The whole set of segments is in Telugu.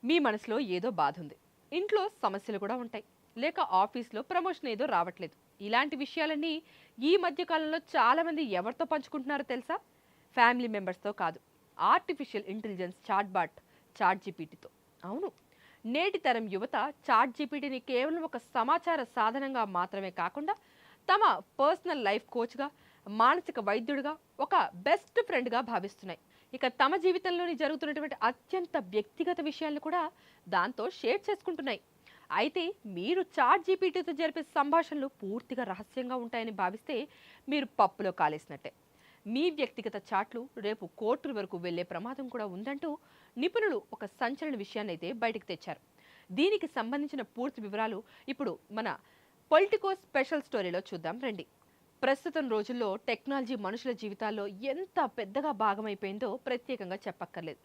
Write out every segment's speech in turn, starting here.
మీ మనసులో ఏదో బాధ ఉంది, ఇంట్లో సమస్యలు కూడా ఉంటాయి, లేక ఆఫీస్లో ప్రమోషన్ ఏదో రావట్లేదు. ఇలాంటి విషయాలన్నీ ఈ మధ్య కాలంలో చాలామంది ఎవరితో పంచుకుంటున్నారో తెలుసా? ఫ్యామిలీ మెంబర్స్తో కాదు, ఆర్టిఫిషియల్ ఇంటెలిజెన్స్ చాట్ జీపీటీతో. అవును, నేటి తరం యువత చాట్ జీపీటీని కేవలం ఒక సమాచార సాధనంగా మాత్రమే కాకుండా తమ పర్సనల్ లైఫ్ కోచ్గా, మానసిక వైద్యుడిగా, ఒక బెస్ట్ ఫ్రెండ్గా భావిస్తున్నాయి. ఇక తమ జీవితంలోని జరుగుతున్నటువంటి అత్యంత వ్యక్తిగత విషయాలను కూడా దాంతో షేర్ చేసుకుంటున్నాయి. అయితే మీరు చాట్ జీపీటీతో జరిపే సంభాషణలు పూర్తిగా రహస్యంగా ఉంటాయని భావిస్తే మీరు పప్పులో కాలేసినట్టే. మీ వ్యక్తిగత చాట్లు రేపు కోర్టుల వరకు వెళ్లే ప్రమాదం కూడా ఉందంటూ నిపుణులు ఒక సంచలన విషయాన్ని అయితే బయటకు తెచ్చారు. దీనికి సంబంధించిన పూర్తి వివరాలు ఇప్పుడు మన పొలిటికో స్పెషల్ స్టోరీలో చూద్దాం రండి. ప్రస్తుతం రోజుల్లో టెక్నాలజీ మనుషుల జీవితాల్లో ఎంత పెద్దగా భాగమైపోయిందో ప్రత్యేకంగా చెప్పక్కర్లేదు.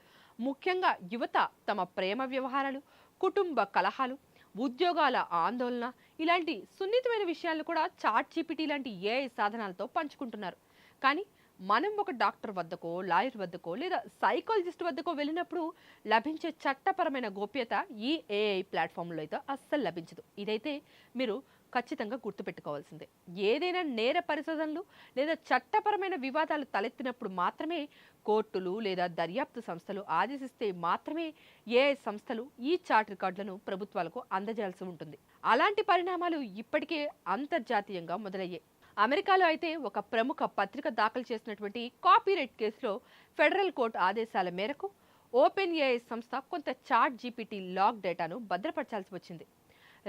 ముఖ్యంగా యువత తమ ప్రేమ వ్యవహారాలు, కుటుంబ కలహాలు, ఉద్యోగాల ఆందోళన, ఇలాంటి సున్నితమైన విషయాలను కూడా చాట్ జీపీటీ లాంటి ఏఐ సాధనాలతో పంచుకుంటున్నారు. కానీ మనం ఒక డాక్టర్ వద్దకో, లాయర్ వద్దకో లేదా సైకాలజిస్ట్ వద్దకో వెళ్ళినప్పుడు లభించే చట్టపరమైన గోప్యత ఈ ఏఐ ప్లాట్ఫామ్లో అయితే అస్సలు లభించదు. ఇదైతే మీరు ఖచ్చితంగా గుర్తుపెట్టుకోవాల్సిందే. ఏదైనా నేర పరిశోధనలు లేదా చట్టపరమైన వివాదాలు తలెత్తినప్పుడు మాత్రమే కోర్టులు లేదా దర్యాప్తు సంస్థలు ఆదేశిస్తే మాత్రమే ఏఐ సంస్థలు ఈ చాట్ రికార్డులను ప్రభుత్వాలకు అందజేయాల్సి ఉంటుంది. అలాంటి పరిణామాలు ఇప్పటికే అంతర్జాతీయంగా మొదలయ్యాయి. అమెరికాలో అయితే ఒక ప్రముఖ పత్రిక దాఖలు చేసినటువంటి కాపీరైట్ కేసులో ఫెడరల్ కోర్టు ఆదేశాల మేరకు ఓపెన్ ఏఐ సంస్థ కొంత చాట్ జీపీటీ లాగ్ డేటాను భద్రపరచాల్సి వచ్చింది.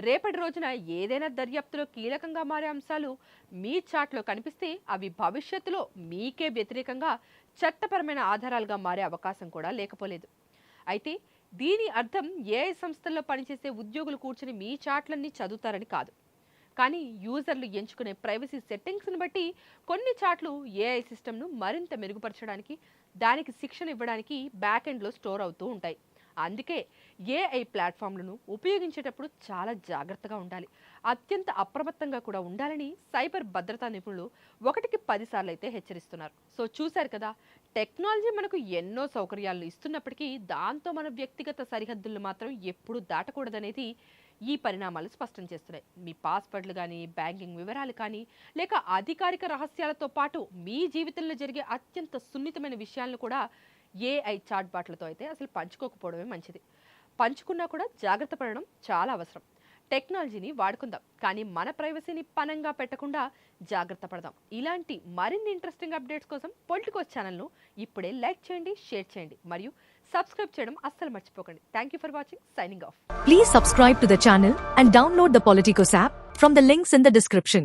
రేపటి రోజున ఏదైనా దర్యాప్తులో కీలకంగా మారే అంశాలు మీ చాట్లో కనిపిస్తే అవి భవిష్యత్తులో మీకే వ్యతిరేకంగా చట్టపరమైన ఆధారాలుగా మారే అవకాశం కూడా లేకపోలేదు. అయితే దీని అర్థం ఏఐ సంస్థల్లో పనిచేసే ఉద్యోగులు కూర్చుని మీ చాట్లన్నీ చదువుతారని కాదు. కానీ యూజర్లు ఎంచుకునే ప్రైవసీ సెట్టింగ్స్ని బట్టి కొన్ని చాట్లు ఏఐ సిస్టమ్ను మరింత మెరుగుపరచడానికి, దానికి శిక్షణ ఇవ్వడానికి బ్యాక్ ఎండ్లో స్టోర్ అవుతూ ఉంటాయి. అందుకే ఏఐ ప్లాట్ఫామ్లను ఉపయోగించేటప్పుడు చాలా జాగ్రత్తగా ఉండాలి, అత్యంత అప్రమత్తంగా కూడా ఉండాలని సైబర్ భద్రతా నిపుణులు 1కి 10 సార్లు అయితే హెచ్చరిస్తున్నారు. సో చూశారు కదా, టెక్నాలజీ మనకు ఎన్నో సౌకర్యాలను ఇస్తున్నప్పటికీ దాంతో మన వ్యక్తిగత సరిహద్దులను మాత్రం ఎప్పుడూ దాటకూడదనేది ఈ పరిణామాలు స్పష్టం చేస్తున్నాయి. మీ పాస్వర్డ్లు కానీ, బ్యాంకింగ్ వివరాలు కానీ, లేక అధికారిక రహస్యాలతో పాటు మీ జీవితంలో జరిగే అత్యంత సున్నితమైన విషయాలను కూడా ఏఐ చాట్ బాట్లతో అయితే అసలు పంచుకోకపోవడమే మంచిది. పంచుకున్నా కూడా జాగ్రత్త పడడం చాలా అవసరం. టెక్నాలజీని వాడుకుందాం, కానీ మన ప్రైవసీని పనంగా పెట్టకుండా జాగ్రత్త పడదాం. ఇలాంటి మరిన్ని ఇంట్రెస్టింగ్ అప్డేట్స్ కోసం పొలిటికోస్ ఛానల్ను ఇప్పుడే లైక్ చేయండి, షేర్ చేయండి మరియు సబ్స్క్రైబ్ చేయడం అస్సలు మర్చిపోకండి. Thank you for watching. Signing off. Please subscribe to the channel and download the Politicos app from the links in the description.